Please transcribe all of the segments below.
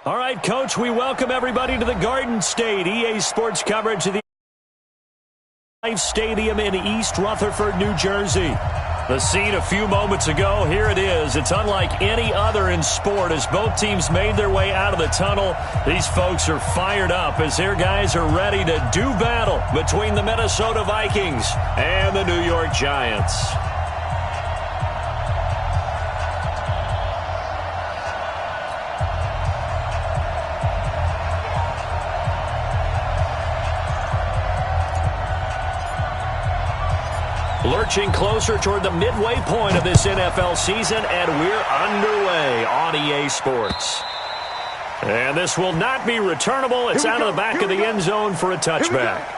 All right, Coach, we welcome everybody to the Garden State EA Sports coverage of the Life Stadium in East Rutherford, New Jersey. The scene a few moments ago, here it is. It's unlike any other in sport as both teams made their way out of the tunnel. These folks are fired up as their guys are ready to do battle between the Minnesota Vikings and the New York Giants. Lurching closer toward the midway point of this NFL season, and we're underway on EA Sports. And this will not be returnable. It's out of the back of the end zone for a touchback.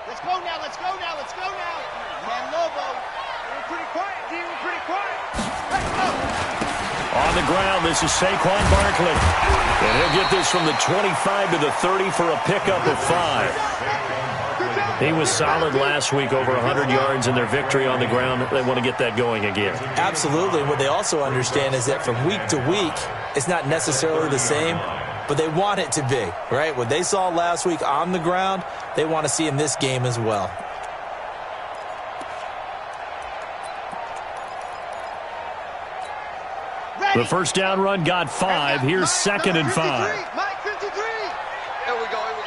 Let's go now, let's go now, let's go now. Man, Lobo. We're pretty quiet, D. We're pretty quiet. Let's go. On the ground, this is Saquon Barkley. And he'll get this from the 25 to the 30 for a pickup of 5. He was solid last week, over 100 yards in their victory on the ground. They want to get that going again. Absolutely. What they also understand is that from week to week, it's not necessarily the same, but they want it to be, right? What they saw last week on the ground, they want to see in this game as well. The first down run got 5. Here's 2nd and 5. Mike 53. Here we go, here we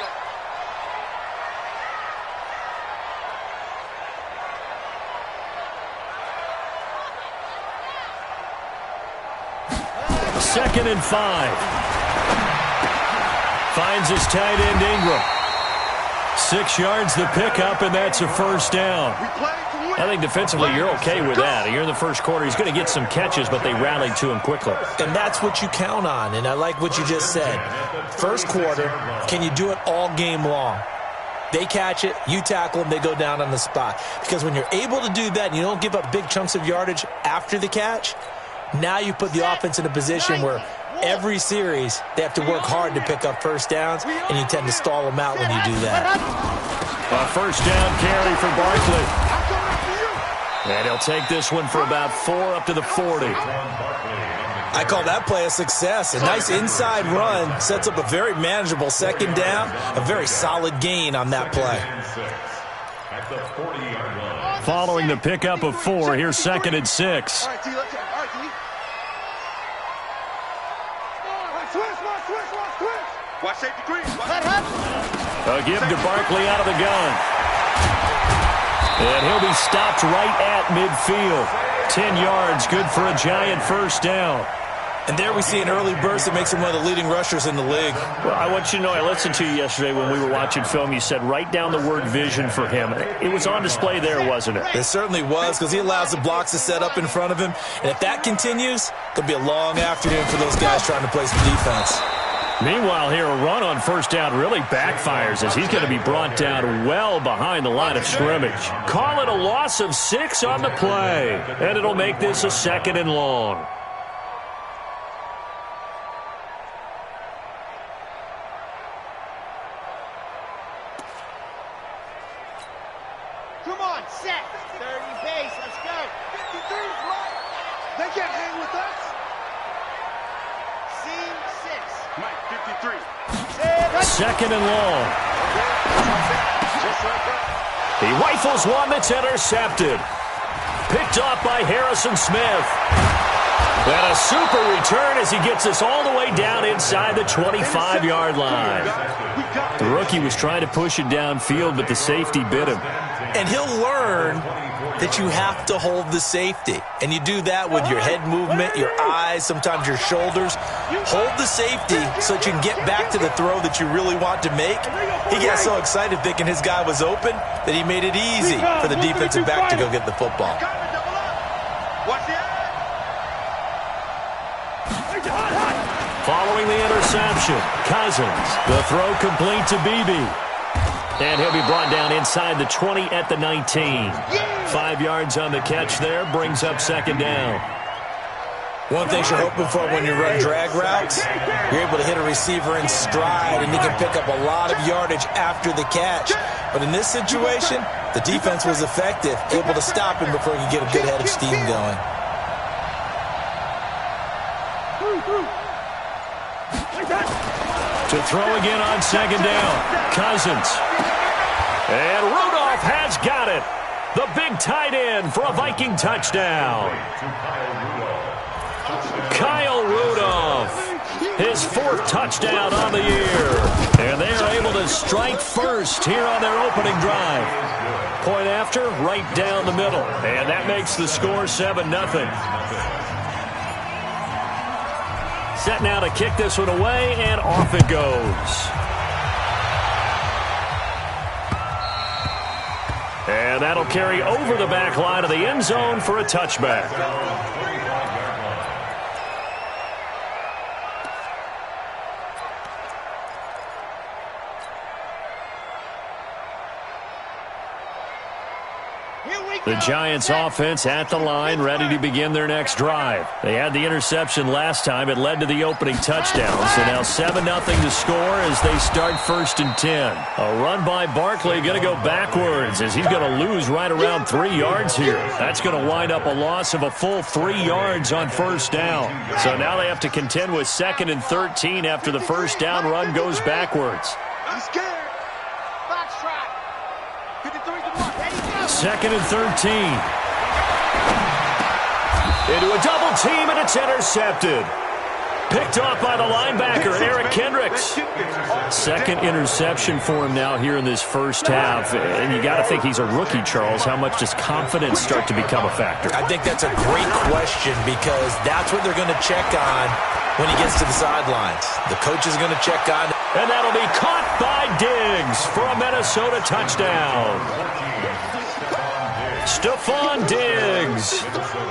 go. Second and 5. Finds his tight end Ingram. 6 yards the pickup, and that's a first down. I think defensively you're okay with that. You're in the first quarter. He's going to get some catches, but they rallied to him quickly. And that's what you count on, and I like what you just said. First quarter, can you do it all game long? They catch it, you tackle them, they go down on the spot. Because when you're able to do that and you don't give up big chunks of yardage after the catch, now you put the offense in a position where every series they have to work hard to pick up first downs, and you tend to stall them out when you do that. A first down carry for Barkley. And he'll take this one for about 4 up to the 40. I call that play a success. A nice inside run sets up a very manageable second down, a very solid gain on that play. Following the pickup of 4, here's 2nd and 6. Watch safety green. A give to Barkley out of the gun. And he'll be stopped right at midfield. 10 yards, good for a Giant first down. And there we see an early burst that makes him one of the leading rushers in the league. Well, I want you to know, I listened to you yesterday when we were watching film. You said write down the word vision for him. It was on display there, wasn't it? It certainly was, because he allows the blocks to set up in front of him. And if that continues, it'll be a long afternoon for those guys trying to play some defense. Meanwhile, here, a run on first down really backfires as he's going to be brought down well behind the line of scrimmage. Call it a loss of 6 on the play, and it'll make this a 2nd and long. Come on, set. 30 base, let's go. 53's right. They can't hang with us. Seam 6. Mike 53. 2nd and long. He rifles one that's intercepted. Picked off by Harrison Smith. And a super return as he gets us all the way down inside the 25-yard line. The rookie was trying to push it downfield, but the safety bit him. And he'll learn that you have to hold the safety. And you do that with your head movement, your eyes, sometimes your shoulders. Hold the safety so that you can get back to the throw that you really want to make. He got so excited thinking his guy was open that he made it easy for the defensive back to go get the football. Following the interception, Cousins. The throw complete to Beebe. And he'll be brought down inside the 20 at the 19. 5 yards on the catch there, brings up second down. One thing you're hoping for when you run drag routes, you're able to hit a receiver in stride, and he can pick up a lot of yardage after the catch. But in this situation, the defense was effective, able to stop him before he could get a good head of steam going. To throw again on second down, Cousins. And Rudolph has got it. The big tight end for a Viking touchdown. Kyle Rudolph, his 4th touchdown on the year. And they are able to strike first here on their opening drive. Point after, right down the middle. And that makes the score 7-0. Set now to kick this one away, and off it goes. And that'll carry over the back line of the end zone for a touchback. The Giants offense at the line, ready to begin their next drive. They had the interception last time. It led to the opening touchdown. So now 7-0 to score as they start 1st and 10. A run by Barkley, going to go backwards as he's going to lose right around 3 yards here. That's going to wind up a loss of a full 3 yards on 1st down. So now they have to contend with 2nd and 13 after the 1st down run goes backwards. He's scared. Box trap. 53 to mark. 2nd and 13. Into a double team, and it's intercepted. Picked off by the linebacker, Eric Kendricks. 2nd interception for him now here in this first half. And you got to think he's a rookie, Charles. How much does confidence start to become a factor? I think that's a great question because that's what they're going to check on when he gets to the sidelines. The coach is going to check on. And that'll be caught by Diggs for a Minnesota touchdown. Stephon Diggs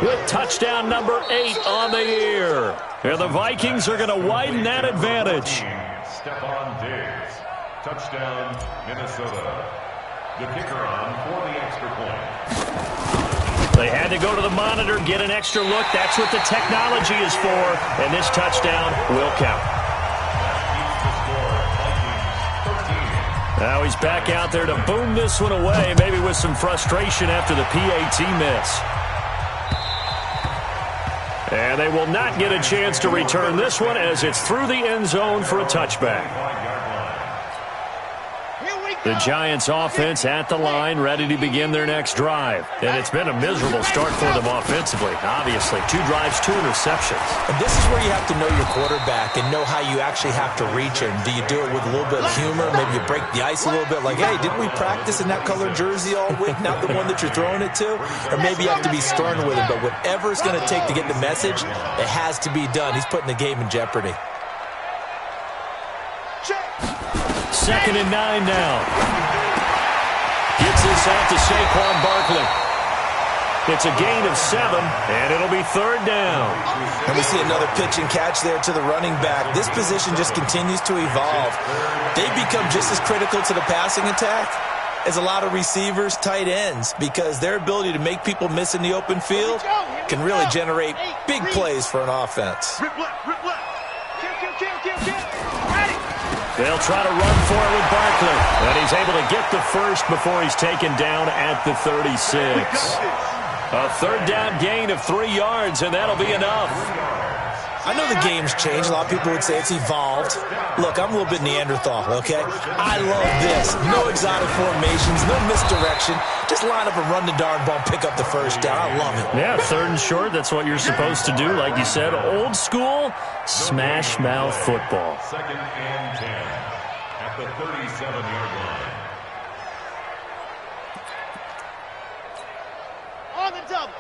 with touchdown number 8 on the year. And the Vikings are going to widen that advantage. Stephon Diggs, touchdown, Minnesota. The kicker on for the extra point. They had to go to the monitor, get an extra look. That's what the technology is for. And this touchdown will count. Now he's back out there to boom this one away, maybe with some frustration after the PAT miss. And they will not get a chance to return this one as it's through the end zone for a touchback. The Giants offense at the line, ready to begin their next drive. And it's been a miserable start for them offensively, obviously. 2 drives, 2 interceptions. And this is where you have to know your quarterback and know how you actually have to reach him. Do you do it with a little bit of humor? Maybe you break the ice a little bit like, hey, didn't we practice in that colored jersey all week, not the one that you're throwing it to? Or maybe you have to be stern with him. But whatever it's going to take to get the message, it has to be done. He's putting the game in jeopardy. 2nd and 9 now. Gets this out to Saquon Barkley. It's a gain of 7, and it'll be 3rd down. And we see another pitch and catch there to the running back. This position just continues to evolve. They become just as critical to the passing attack as a lot of receivers, tight ends, because their ability to make people miss in the open field can really generate big plays for an offense. Rip left, rip left. Kill. Ready. They'll try to run for it with Barkley. And he's able to get the first before he's taken down at the 36. A 3rd down gain of 3 yards, and that'll be enough. I know the game's changed. A lot of people would say it's evolved. Look, I'm a little bit Neanderthal, okay? I love this. No exotic formations, no misdirection. Just line up and run the darn ball, pick up the first down. I love it. Yeah, 3rd and short, that's what you're supposed to do. Like you said, old school, smash mouth football. 2nd and 10 at the 37-yard line. On the double.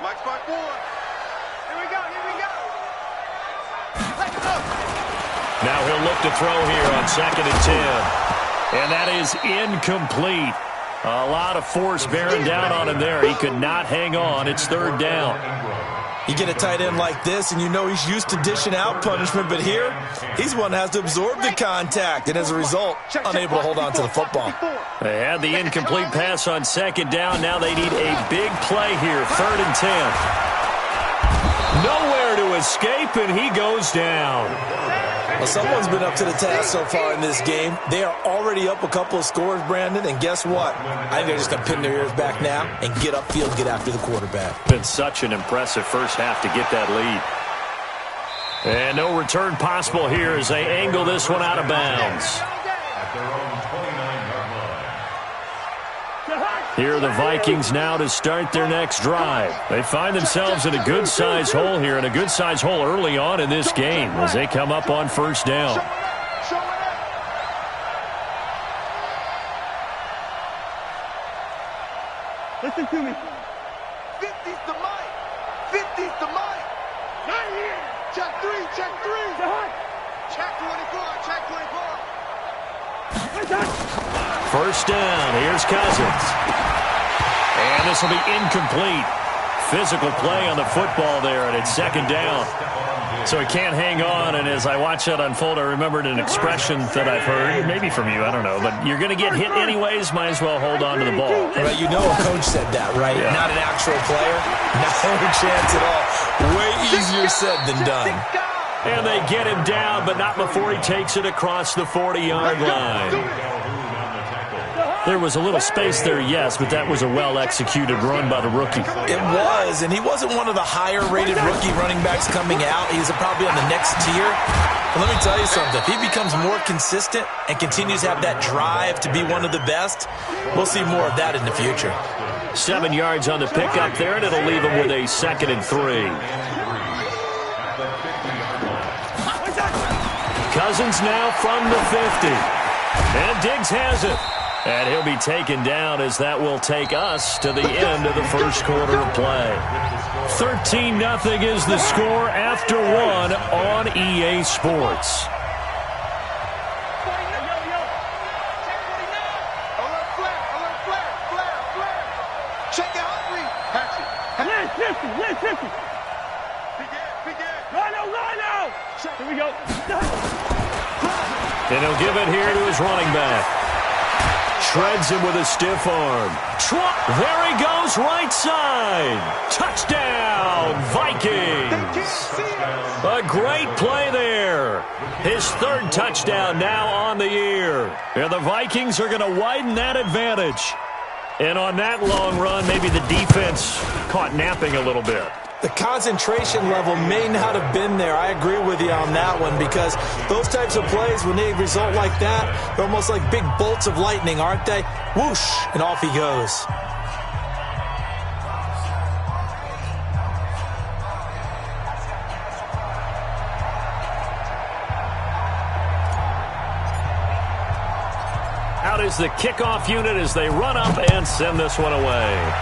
Mike spot 4. Here we go. Let's go. Now he'll look to throw here on 2nd and 10. And that is incomplete. A lot of force bearing down on him there. He could not hang on. It's 3rd down. You get a tight end like this, and you know he's used to dishing out punishment, but here, he's one that has to absorb the contact, and as a result, unable to hold on to the football. They had the incomplete pass on second down. Now they need a big play here, 3rd and 10. Nowhere to escape, and he goes down. Well, someone's been up to the task so far in this game. They are already up a couple of scores, Brandon, and guess what? I think they're just going to pin their ears back now and get upfield, get after the quarterback. Been such an impressive first half to get that lead. And no return possible here as they angle this one out of bounds. Here are the Vikings now to start their next drive. They find themselves in a good-sized hole here, and a good-sized hole early on in this game as they come up on 1st down. Listen to me. 50's the mic. 50's the mic. Not here. Check 3, check 3. Check 24, check 24. 1st down. Here's Cousins. And this will be incomplete. Physical play on the football there, and it's 2nd down. So he can't hang on, and as I watch that unfold, I remembered an expression that I've heard, maybe from you, I don't know, but you're going to get hit anyways, might as well hold on to the ball. Right, you know a coach said that, right? Yeah. Not an actual player. Not a chance at all. Way easier said than done. And they get him down, but not before he takes it across the 40-yard line. There was a little space there, yes, but that was a well-executed run by the rookie. It was, and he wasn't one of the higher-rated rookie running backs coming out. He's probably on the next tier. But let me tell you something. If he becomes more consistent and continues to have that drive to be one of the best, we'll see more of that in the future. 7 yards on the pickup there, and it'll leave him with a 2nd and 3. Cousins now from the 50. And Diggs has it. And he'll be taken down as that will take us to the end of the 1st quarter of play. 13-0 is the score after 1 on EA Sports. Check out 3. Listen. Rhino. Here we go. And he'll give it here to his running back. Shreds him with a stiff arm. There he goes, right side. Touchdown, Vikings. A great play there. His 3rd touchdown now on the year. And the Vikings are going to widen that advantage. And on that long run, maybe the defense caught napping a little bit. The concentration level may not have been there. I agree with you on that one, because those types of plays, when they result like that, they're almost like big bolts of lightning, aren't they? Whoosh, and off he goes. Out is the kickoff unit as they run up and send this one away.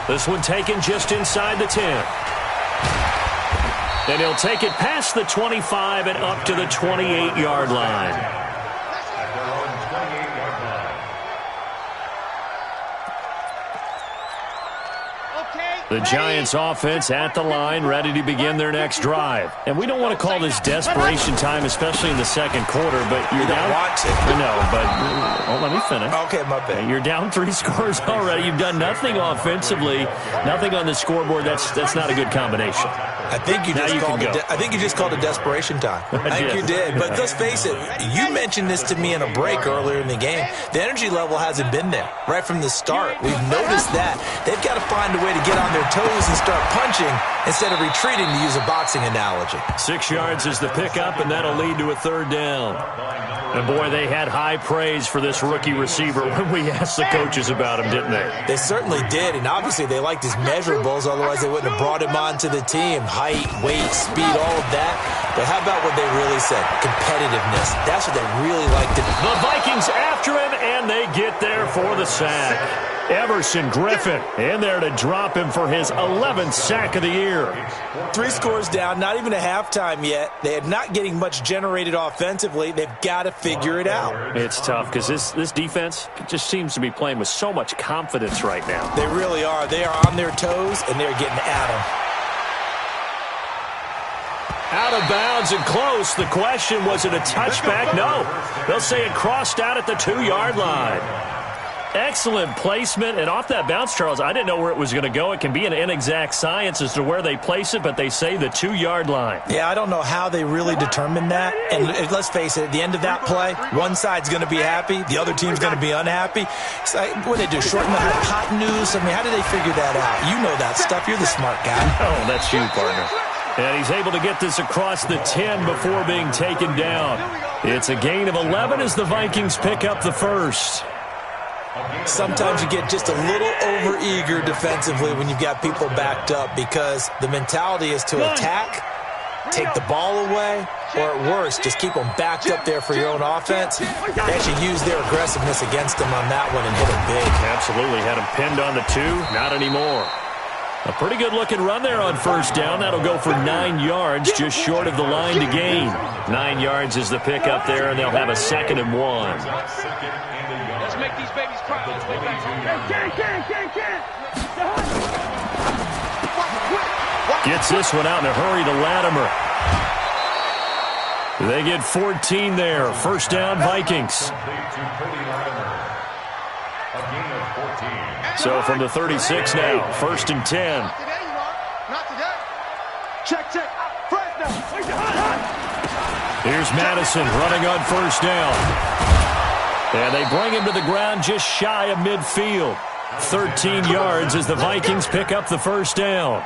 This one taken just inside the 10. And he'll take it past the 25 and up to the 28-yard line. The Giants offense at the line, ready to begin their next drive. And we don't want to call this desperation time, especially in the 2nd quarter, but you're down. Watch it. I know, but let me finish. Okay, my bad. You're down 3 scores already. You've done nothing offensively, nothing on the scoreboard. That's not a good combination. I think you just called it desperation time. I think you did. But let's face it, you mentioned this to me in a break earlier in the game. The energy level hasn't been there right from the start. We've noticed that. They've got to find a way to get on their toes and start punching instead of retreating, to use a boxing analogy. 6 yards is the pickup, and that'll lead to a 3rd down. And boy, they had high praise for this rookie receiver when we asked the coaches about him, didn't they? They certainly did, and obviously they liked his measurables, otherwise they wouldn't have brought him onto the team. Height, weight, speed, all of that. But how about what they really said? Competitiveness. That's what they really liked. The Vikings after him, and they get there for the sack. Everson Griffin in there to drop him for his 11th sack of the year. 3 scores down, not even a halftime yet. They're not getting much generated offensively. They've got to figure it out. It's tough because this defense just seems to be playing with so much confidence right now. They really are. They are on their toes, and they're getting at them. Out of bounds and close. The question, was it a touchback? No. They'll say it crossed out at the 2-yard line. Excellent placement, and off that bounce, Charles, I didn't know where it was going to go. It can be an inexact science as to where they place it, but they say the 2-yard line. Yeah, I don't know how they really determined that. And let's face it, at the end of that play, one side's going to be happy, the other team's going to be unhappy. It's like, what do they do, shorten the hypotenuse? I mean, how do they figure that out? You know that stuff. You're the smart guy. Oh, that's you, partner. And he's able to get this across the 10 before being taken down. It's a gain of 11 as the Vikings pick up the first. Sometimes you get just a little over-eager defensively when you've got people backed up because the mentality is to attack, take the ball away, or at worst, just keep them backed up there for your own offense. They actually use their aggressiveness against them on that one and hit them big. Absolutely. Had him pinned on the 2. Not anymore. A pretty good-looking run there on first down. That'll go for 9 yards, just short of the line to gain. 9 yards is the pickup there, and they'll have a 2nd and 1. Let's make these babies cry. Let's make Gets this one out in a hurry to Latimer. They get 14 there. First down, Vikings. So from the 36 now, 1st and 10. Not today. Check. Fresh now. Here's Madison running on first down. And they bring him to the ground just shy of midfield. 13 yards as the Vikings pick up the first down.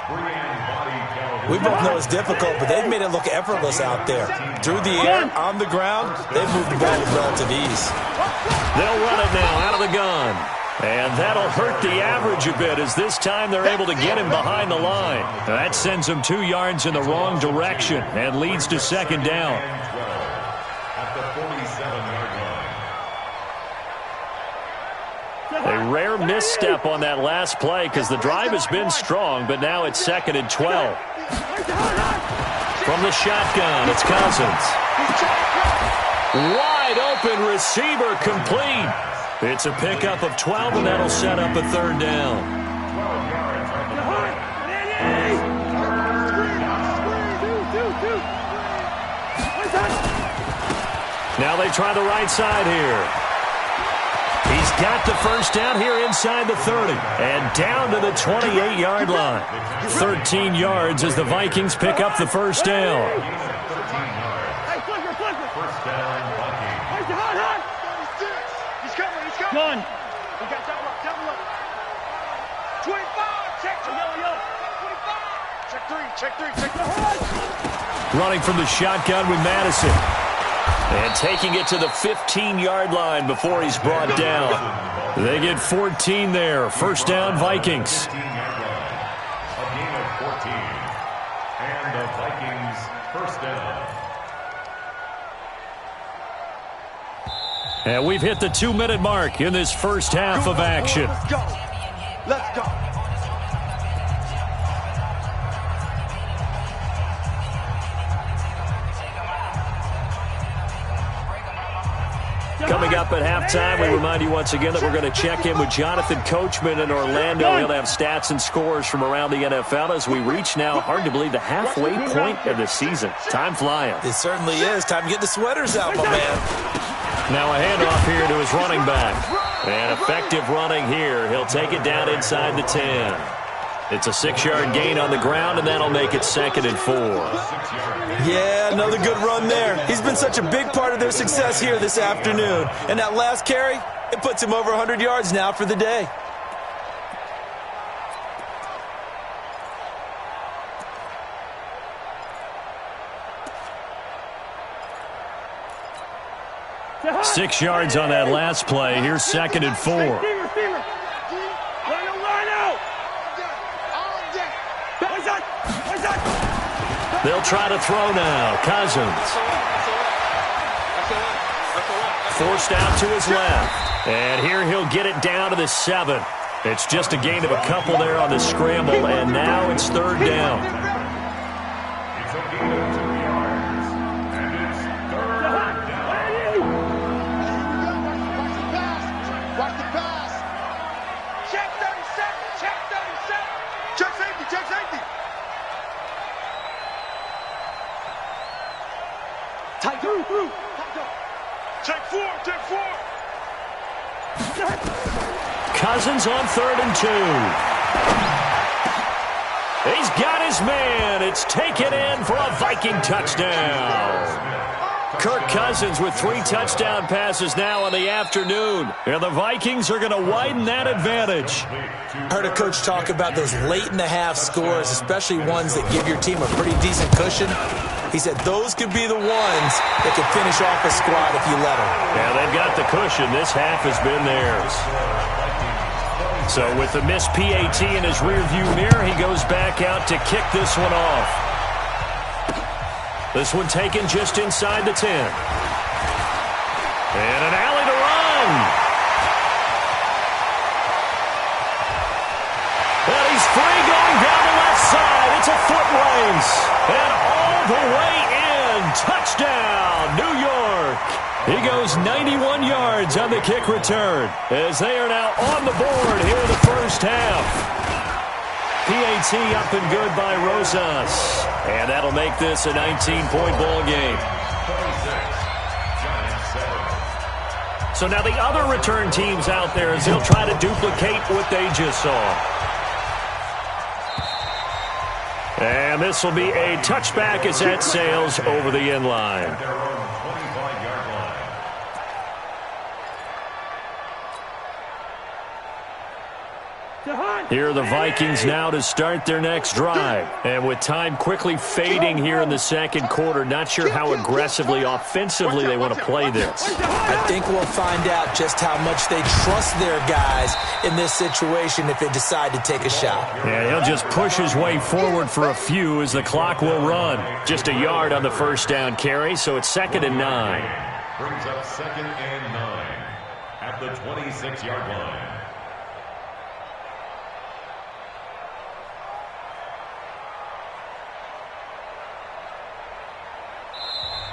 We both know it's difficult, but they've made it look effortless out there. Through the air, on the ground, they've moved the ball with relative ease. They'll run it now out of the gun. And that'll hurt the average a bit as this time they're able to get him behind the line. That sends him 2 yards in the wrong direction and leads to 2nd down. A rare misstep on that last play because the drive has been strong, but now it's 2nd and 12. From the shotgun, it's Cousins. Wide open receiver complete. It's a pickup of 12, and that'll set up a 3rd down. Now they try the right side here. He's got the first down here inside the 30 and down to the 28-yard line. 13 yards as the Vikings pick up the first down. Gun. We got double up. 25. Check. Yo. 25. Check 3. Running from the shotgun with Madison. And taking it to the 15-yard line before he's brought down. They get 14 there. First down, Vikings. A gain of 14. And the Vikings first down. And we've hit the 2-minute mark in this first half of action. Let's go. Coming up at halftime, we remind you once again that we're going to check in with Jonathan Coachman in Orlando. He'll have stats and scores from around the NFL as we reach now, hard to believe, the halfway point of the season. Time flying. It certainly is. Time to get the sweaters out, my man. Now a handoff here to his running back. And effective running here. He'll take it down inside the 10. It's a 6-yard gain on the ground, and that'll make it 2nd and 4. Yeah, another good run there. He's been such a big part of their success here this afternoon. And that last carry, it puts him over 100 yards now for the day. Six yards on that last play. Here's 2nd and 4. They'll try to throw now. Cousins. Forced out to his left. And here he'll get it down to the 7. It's just a gain of a couple there on the scramble, and now it's third down. It's a gain of 2 yards, and it's third down. Watch the pass. Check 37. Check 37. Check safety. Check safety. Tight through. Check 4. Check 4. Cousins on 3rd and 2. He's got his man. It's taken in for a Viking touchdown. Kirk Cousins with 3 touchdown passes now in the afternoon. And the Vikings are going to widen that advantage. I heard a coach talk about those late-in-the-half scores, especially ones that give your team a pretty decent cushion. He said those could be the ones that could finish off a squad if you let them. Yeah, they've got the cushion. This half has been theirs. So with the missed PAT in his rearview mirror, he goes back out to kick this one off. This one taken just inside the 10. And an alley to run. And he's free going down the left side. It's a foot race. And all the way in. Touchdown, New York. He goes 91 yards on the kick return as they are now on the board here in the first half. PAT up and good by Rosas. And that'll make this a 19-point ball game. So now the other return teams out there as they'll try to duplicate what they just saw. And this will be a touchback as that sails over the end line. Here are the Vikings now to start their next drive. And with time quickly fading here in the second quarter, not sure how aggressively, offensively they want to play this. I think we'll find out just how much they trust their guys in this situation if they decide to take a shot. And he'll just push his way forward for a few as the clock will run. Just a yard on the first down carry, so it's 2nd and 9. Brings up 2nd and 9 at the 26-yard line.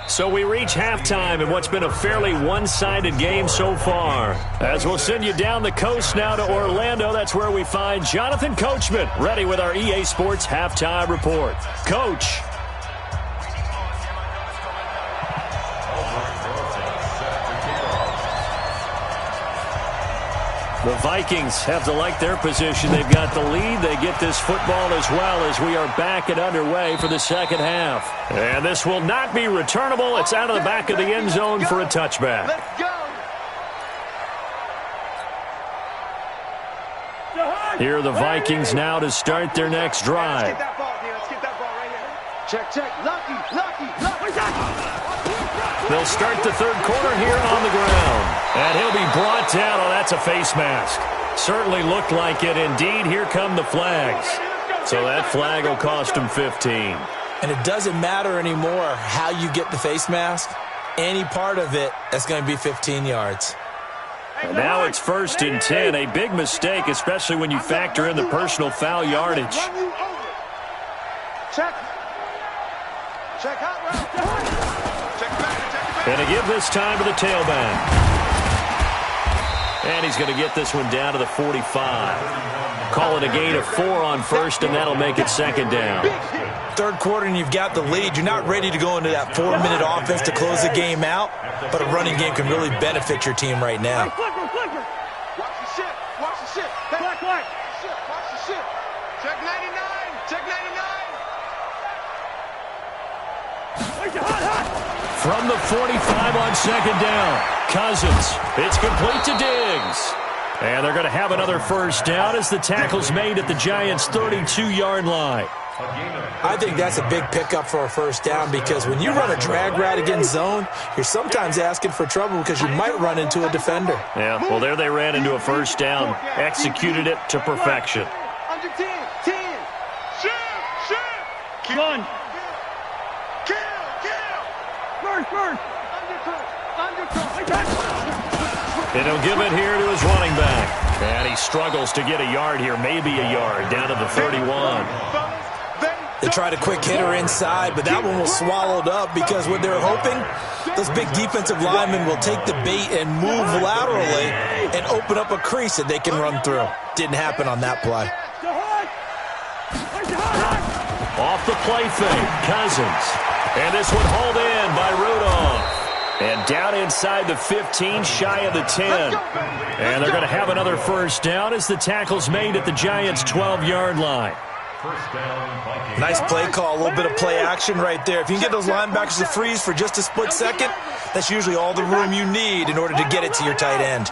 So we reach halftime in what's been a fairly one-sided game so far. As we'll send you down the coast now to Orlando, that's where we find Jonathan Coachman, ready with our EA Sports Halftime Report. Coach. The Vikings have to like their position. They've got the lead. They get this football as well as we are back and underway for the second half. And this will not be returnable. It's out of the back of the end zone for a touchback. Let's go. Here are the Vikings now to start their next drive. Let's get that ball, D. Let's get that ball right here. Check. Lucky. They'll start the third quarter here on the ground. And he'll be brought down. Oh, that's a face mask. Certainly looked like it. Indeed, here come the flags. So that flag will cost him 15. And it doesn't matter anymore how you get the face mask. Any part of it, that's going to be 15 yards. And now it's 1st and 10. A big mistake, especially when you factor in the personal foul yardage. Check hot route. Check back. And to give this time to the tailback. And he's going to get this one down to the 45. Call it a gain of 4 on first, and that'll make it 2nd down. Third quarter and you've got the lead. You're not ready to go into that 4-minute offense to close the game out, but a running game can really benefit your team right now. Watch the shit. Watch the shit. Check 99. From the 45 on 2nd down, Cousins. It's complete to Diggs. And they're going to have another first down as the tackle's made at the Giants' 32-yard line. I think that's a big pickup for a first down because when you run a drag route against zone, you're sometimes asking for trouble because you might run into a defender. Yeah, well, there they ran into a first down, executed it to perfection. Under 10. Shoot. Run. Kill. First. Undercut. And he'll give it here to his running back. And he struggles to get a yard here, maybe a yard, down to the 31. They tried a quick hitter inside, but that one was swallowed up because what they're hoping, those big defensive linemen will take the bait and move laterally and open up a crease that they can run through. Didn't happen on that play. Off the play fake, Cousins. And this one hauled in by Rudolph. And down inside the 15, shy of the 10. And they're going to have another first down as the tackle's made at the Giants' 12-yard line. Nice play call, a little bit of play action right there. If you can get those linebackers to freeze for just a split second, that's usually all the room you need in order to get it to your tight end.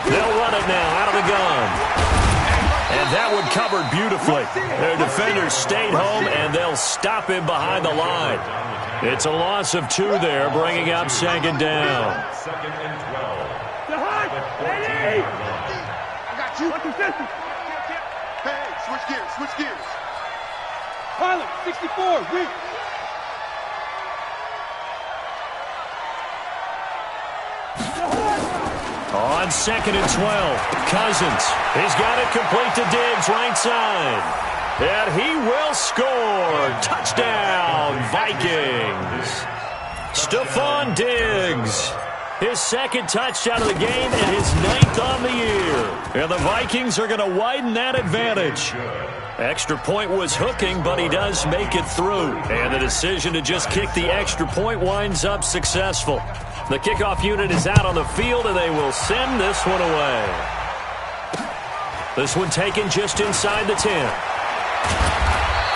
They'll run it now out of the gun. And that one covered beautifully. Their defenders stayed home, and they'll stop him behind the line. It's a loss of 2 there, bringing up second down. Second and 12. I got you. Hey, switch gears, switch gears. Pilot, 64, win. On second and 12, Cousins. He's got it complete to Diggs, right side. And he will score. Touchdown, Vikings. Stephon Diggs. His second touchdown of the game and his 9th on the year. And the Vikings are going to widen that advantage. Extra point was hooking, but he does make it through. And the decision to just kick the extra point winds up successful. The kickoff unit is out on the field, and they will send this one away. This one taken just inside the 10.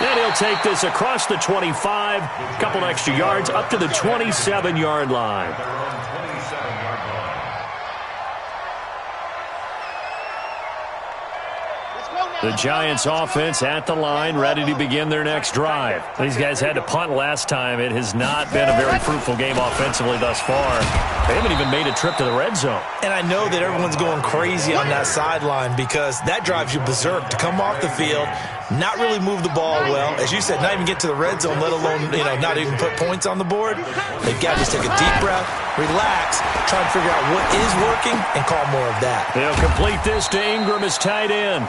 And he'll take this across the 25, a couple extra yards up to the 27-yard line. The Giants offense at the line, ready to begin their next drive. These guys had to punt last time. It has not been a very fruitful game offensively thus far. They haven't even made a trip to the red zone. And I know that everyone's going crazy on that sideline because that drives you berserk to come off the field, not really move the ball well. As you said, not even get to the red zone, let alone, not even put points on the board. They've got to just take a deep breath, relax, try and figure out what is working, and call more of that. They'll complete this to Ingram as tight end.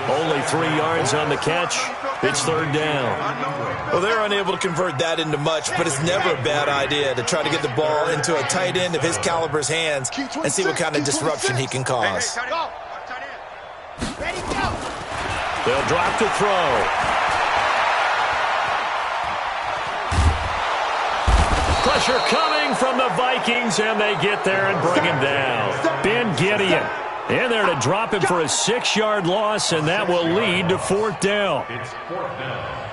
Only 3 yards on the catch. It's third down. Well, they're unable to convert that into much, but it's never a bad idea to try to get the ball into a tight end of his caliber's hands and see what kind of disruption he can cause. They'll drop to throw. Pressure coming from the Vikings, and they get there and bring him down. Ben Gideon in there to drop him for a 6-yard loss, and that will lead to fourth down. It's fourth down.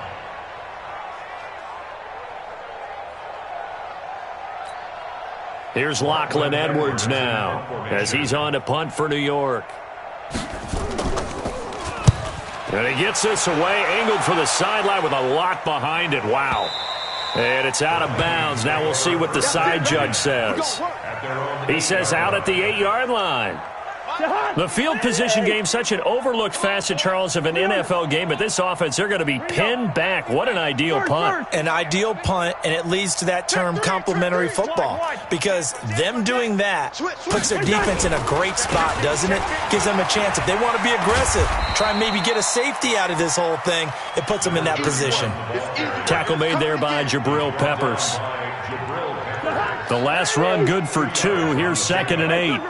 Here's Lachlan Edwards now as he's on to punt for New York. And he gets this away, angled for the sideline with a lot behind it. Wow. And it's out of bounds. Now we'll see what the side judge says. He says out at the 8-yard line. The field position game, such an overlooked facet, Charles, of an NFL game, but this offense, they're going to be pinned back. What an ideal punt. An ideal punt, and it leads to that term complementary football, because them doing that puts their defense in a great spot, doesn't it? Gives them a chance. If they want to be aggressive, try and maybe get a safety out of this whole thing, it puts them in that position. Tackle made there by Jabril Peppers. The last run good for 2. Here's second and 8.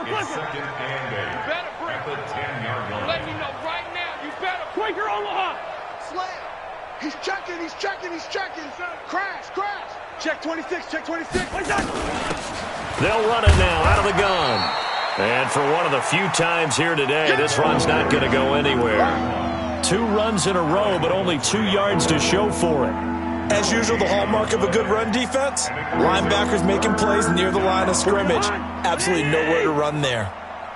He's checking, he's checking, he's checking. Crash, crash. Check 26, check 26. They'll run it now out of the gun. And for one of the few times here today, this run's not going to go anywhere. 2 runs in a row, but only 2 yards to show for it. As usual, the hallmark of a good run defense, linebackers making plays near the line of scrimmage. Absolutely nowhere to run there.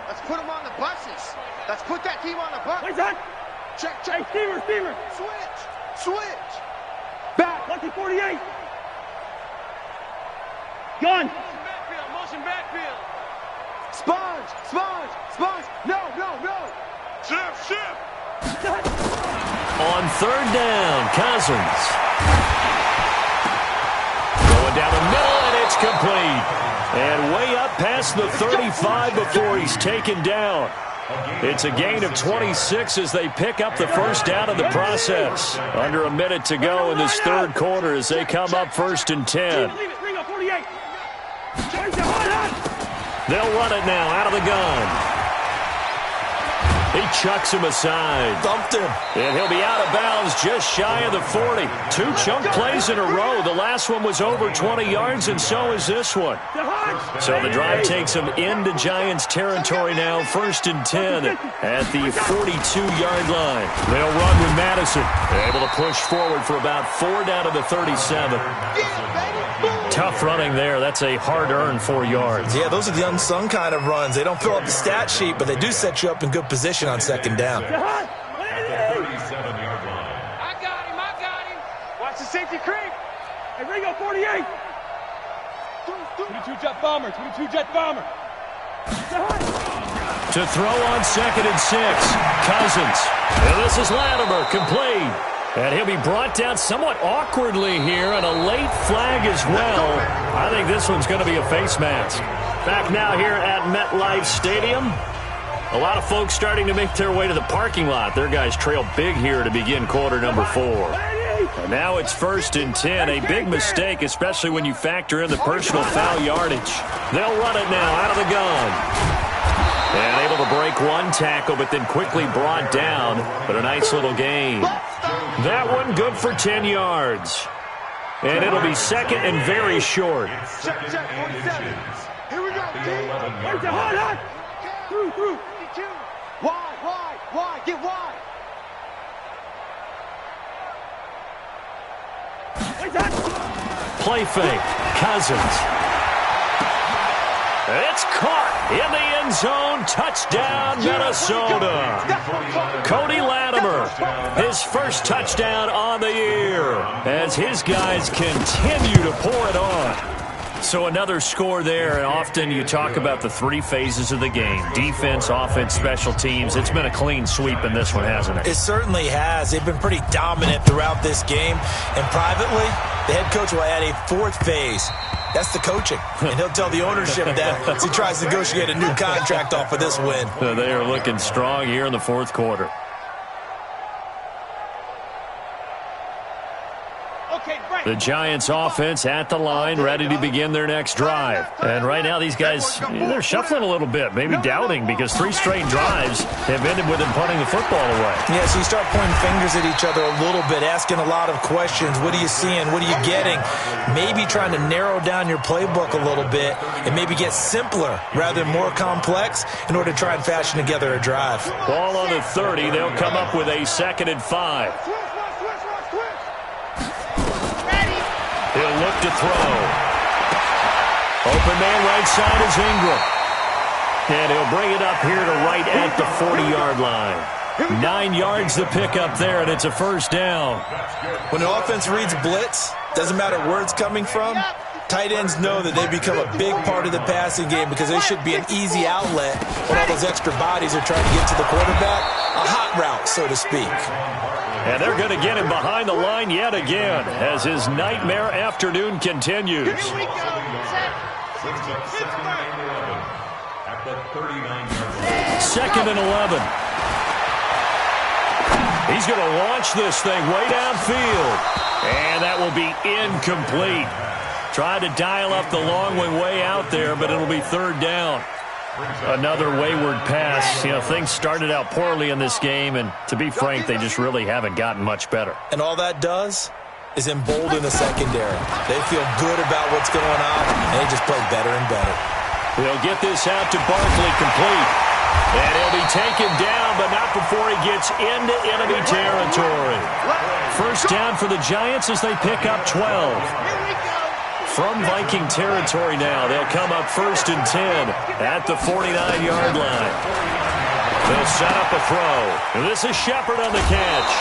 Let's put them on the buses. Let's put that team on the bus. Check, check. Hey, Steamer. Switch. Back. Lucky 48. Gun. Motion backfield. Sponge. No. Shift. On third down, Cousins. Going down the middle, and it's complete. And way up past the 35 before he's taken down. It's a gain of 26 as they pick up the first down in the process. Under a minute to go in this third quarter as they come up 1st and 10. They'll run it now out of the gun. He chucks him aside. Thumped him. And he'll be out of bounds just shy of the 40. 2 chunk plays in a row. The last one was over 20 yards, and so is this one. So the drive takes them into Giants territory now, 1st and 10 at the 42-yard line. They'll run with Madison. Able to push forward for about 4 down to the 37. Tough running there. That's a hard-earned 4 yards. Yeah, those are the unsung kind of runs. They don't fill up the stat sheet, but they do set you up in good position on 2nd down. At the 37-yard line. I got him. Watch the safety creep. Hey, Ringo, 48. 22 jet bomber. To throw on 2nd and 6. Cousins. And this is Latimer, complete. And he'll be brought down somewhat awkwardly here, and a late flag as well. I think this one's going to be a face mask. Back now here at MetLife Stadium. A lot of folks starting to make their way to the parking lot. Their guys trail big here to begin quarter number 4. And now it's 1st and 10. A big mistake, especially when you factor in the personal foul yardage. They'll run it now out of the gun. And able to break one tackle, but then quickly brought down. But a nice little gain. That one good for 10 yards. And it'll be 2nd and very short. Check, 47. Here we go, Where's the hot? Through. Wide, get wide. Where's that? Play fake. Cousins. It's caught in the end zone. Touchdown, Minnesota. Cody Latimer, his first touchdown on the year as his guys continue to pour it on. So another score there, and often you talk about the 3 phases of the game. Defense, offense, special teams. It's been a clean sweep in this one, hasn't it? It certainly has. They've been pretty dominant throughout this game. And privately, the head coach will add a 4th phase. That's the coaching. And he'll tell the ownership that as he tries to negotiate a new contract off of this win. They are looking strong here in the 4th quarter. The Giants offense at the line, ready to begin their next drive. And right now these guys, they're shuffling a little bit, maybe doubting, because 3 straight drives have ended with them punting the football away. Yeah, so you start pointing fingers at each other a little bit, asking a lot of questions. What are you seeing? What are you getting? Maybe trying to narrow down your playbook a little bit and maybe get simpler rather than more complex in order to try and fashion together a drive. Ball on the 30. They'll come up with a 2nd and 5. He'll look to throw. Open man right side is Ingram. And he'll bring it up here to right at the 40-yard line. 9 yards to pick up there, and it's a 1st down. When an offense reads blitz, doesn't matter where it's coming from, tight ends know that they become a big part of the passing game because they should be an easy outlet when all those extra bodies are trying to get to the quarterback. A hot route, so to speak. And they're going to get him behind the line yet again as his nightmare afternoon continues. At the 39-yard line. 2nd and 11. He's going to launch this thing way downfield. And that will be incomplete. Tried to dial up the long way out there, but it'll be 3rd down. Another wayward pass. You know, things started out poorly in this game, and to be frank, they just really haven't gotten much better. And all that does is embolden the secondary. They feel good about what's going on, and they just play better and better. They'll get this out to Barkley, complete. And he'll be taken down, but not before he gets into enemy territory. 1st down for the Giants as they pick up 12. From Viking territory now, they'll come up 1st and 10 at the 49-yard line. They'll set up a throw. And this is Shepard on the catch.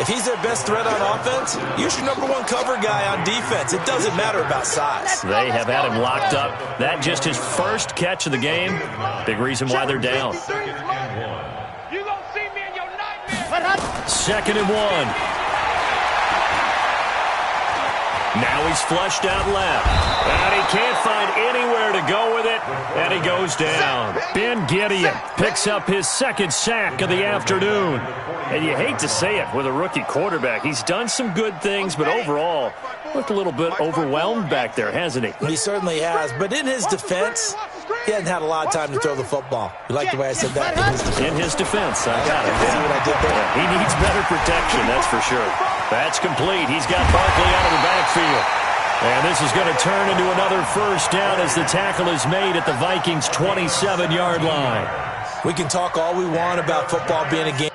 If he's their best threat on offense, use your #1 cover guy on defense. It doesn't matter about size. They have had him locked up. That just his first catch of the game. Big reason why they're down. You gonna see me in your nightmare. 2nd and 1. Now he's flushed out left. And he can't find anywhere to go with it. And he goes down. Ben Gideon picks up his second sack of the afternoon. And you hate to say it with a rookie quarterback. He's done some good things, but overall, looked a little bit overwhelmed back there, hasn't he? He certainly has. But in his defense, he hasn't had a lot of time to throw the football. You like the way I said that? In his defense, I got it. See what I did there? Yeah, he needs better protection, that's for sure. That's complete. He's got Barkley out of the backfield. And this is going to turn into another first down as the tackle is made at the Vikings' 27-yard line. We can talk all we want about football being a game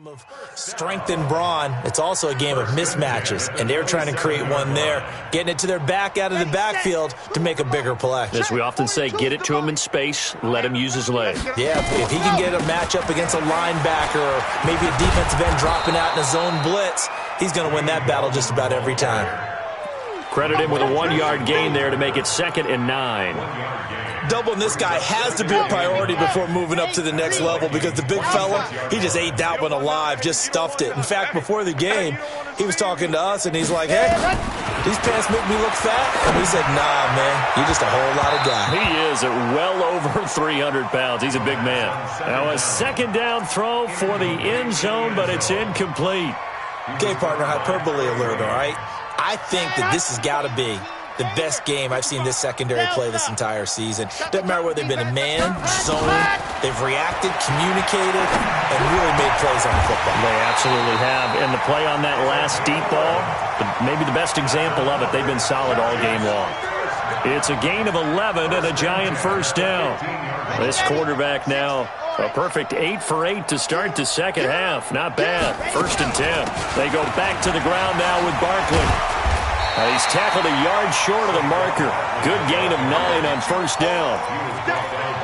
of strength and brawn. It's also a game of mismatches, and they're trying to create one there, getting it to their back out of the backfield to make a bigger play. As we often say, get it to him in space, let him use his leg. Yeah, if he can get a matchup against a linebacker or maybe a defensive end dropping out in a zone blitz, he's going to win that battle just about every time. Credit him with a 1-yard gain there to make it 2nd and 9. Doubling this guy has to be a priority before moving up to the next level because the big fella, he just ate that one alive, just stuffed it. In fact, before the game, he was talking to us, and he's like, hey, these pants make me look fat? And we said, nah, man, you're just a whole lot of guy. He is at well over 300 pounds. He's a big man. Now a second down throw for the end zone, but it's incomplete. Okay, partner, hyperbole alert, all right? I think that this has got to be the best game I've seen this secondary play this entire season. Doesn't matter whether they've been in man, zone, they've reacted, communicated, and really made plays on the football. They absolutely have. And the play on that last deep ball, maybe the best example of it, they've been solid all game long. It's a gain of 11 and a giant first down. This quarterback now a perfect 8 for 8 to start the second half. Not bad. 1st and 10. They go back to the ground now with Barkley. He's tackled a yard short of the marker. Good gain of 9 on first down.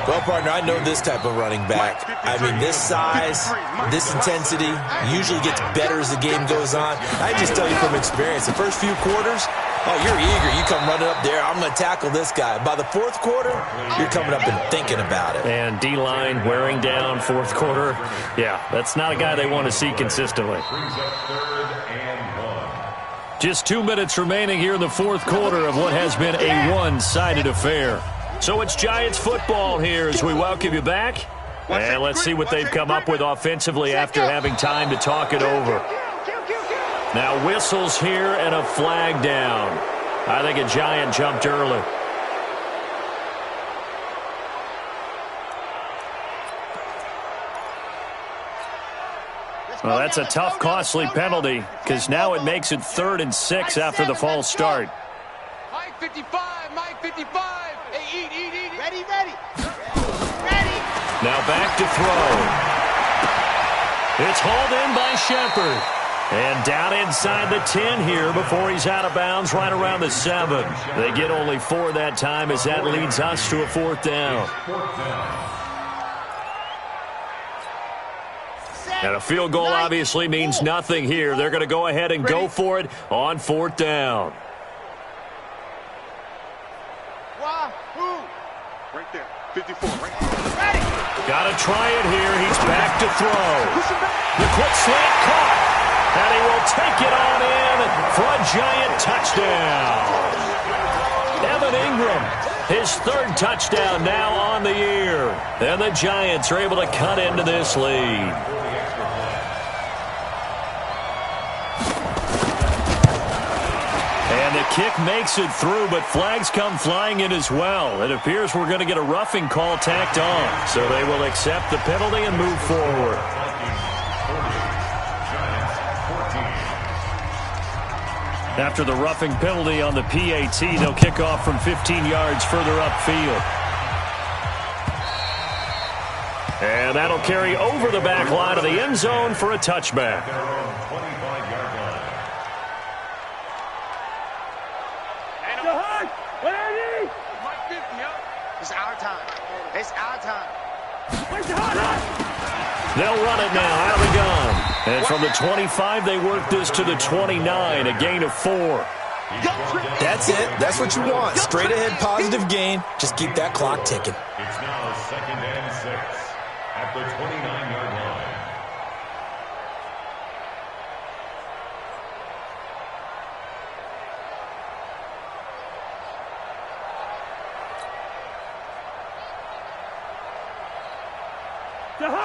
Well, partner, I know this type of running back. I mean, this size, this intensity usually gets better as the game goes on. I just tell you from experience, the first few quarters, oh, you're eager. You come running up there, I'm going to tackle this guy. By the 4th quarter, you're coming up and thinking about it. And D-line wearing down 4th quarter. Yeah, that's not a guy they want to see consistently. Just 2 minutes remaining here in the 4th quarter of what has been a one-sided affair. So it's Giants football here as we welcome you back. And let's see what they've come up with offensively after having time to talk it over. Now whistles here and a flag down. I think a Giant jumped early. Well, that's a tough, costly penalty because now it makes it 3rd and 6 after the false start. Mike 55, Mike 55. Hey, eat. Ready. Now back to throw. It's hauled in by Shepard. And down inside the 10 here before he's out of bounds right around the 7. They get only 4 that time as that leads us to a 4th down. And a field goal obviously means nothing here. They're going to go ahead and go for it on 4th down. Right there, 54, right there. Got to try it here. He's back to throw. The quick slant caught. And he will take it on in for a Giant touchdown. Evan Ingram His third touchdown now on the year. And the Giants are able to cut into this lead. And the kick makes it through, but flags come flying in as well. It appears we're going to get a roughing call tacked on. So they will accept the penalty and move forward. After the roughing penalty on the PAT, they'll kick off from 15 yards further upfield. And that'll carry over the back line of the end zone for a touchback. It's our time. It's our time. They'll run it now out of the gun. And from the 25, they work this to the 29, a gain of 4. That's it. That's what you want. Straight ahead positive gain. Just keep that clock ticking. It's now 2nd and 6 at the 29-yard line.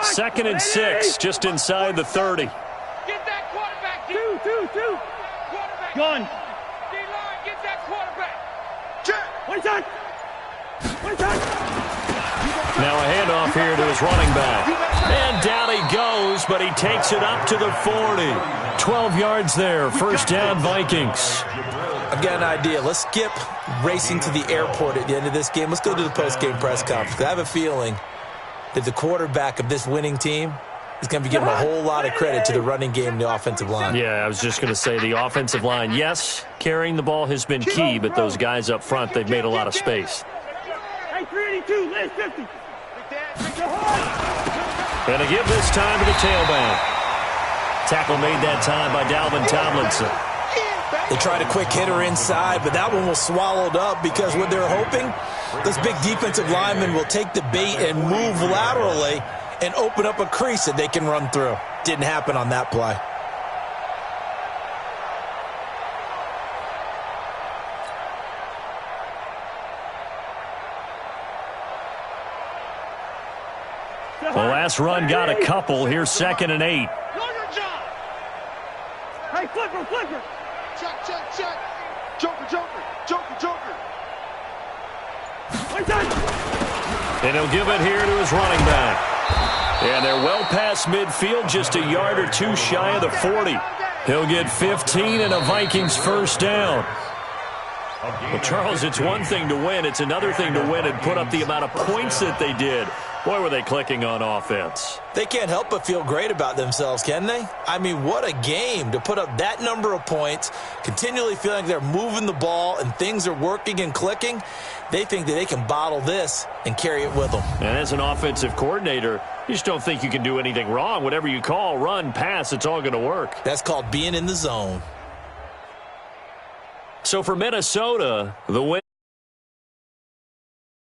Second and 6, just inside the 30. Get that quarterback. Two. Quarterback. Gun. D-line, get that quarterback. Check. One time. Now a handoff here to his running back. And down he goes, but he takes it up to the 40. 12 yards there. First down, Vikings. I've got an idea. Let's skip racing to the airport at the end of this game. Let's go to the post-game press conference. I have a feeling that the quarterback of this winning team is going to be giving a whole lot of credit to the running game and the offensive line. Yeah, I was just going to say the offensive line, yes, carrying the ball has been key, but those guys up front, they've made a lot of space. Hey, 382, last 50. And to give this time to the tailback. Tackle made that time by Dalvin Tomlinson. They tried a quick hitter inside, but that one was swallowed up because what they're hoping, this big defensive lineman will take the bait and move laterally and open up a crease that they can run through. Didn't happen on that play. The last run got a couple. Here's 2nd and 8. Hey, flipper. Check. Joker. One time. And he'll give it here to his running back. And they're well past midfield, just a yard or two shy of the 40. He'll get 15 and a Vikings first down. Well, Charles, it's one thing to win. It's another thing to win and put up the amount of points that they did. Boy, were they clicking on offense. They can't help but feel great about themselves, can they? I mean, what a game to put up that number of points, continually feeling like they're moving the ball and things are working and clicking. They think that they can bottle this and carry it with them. And as an offensive coordinator, you just don't think you can do anything wrong. Whatever you call, run, pass, it's all going to work. That's called being in the zone. So for Minnesota, the win.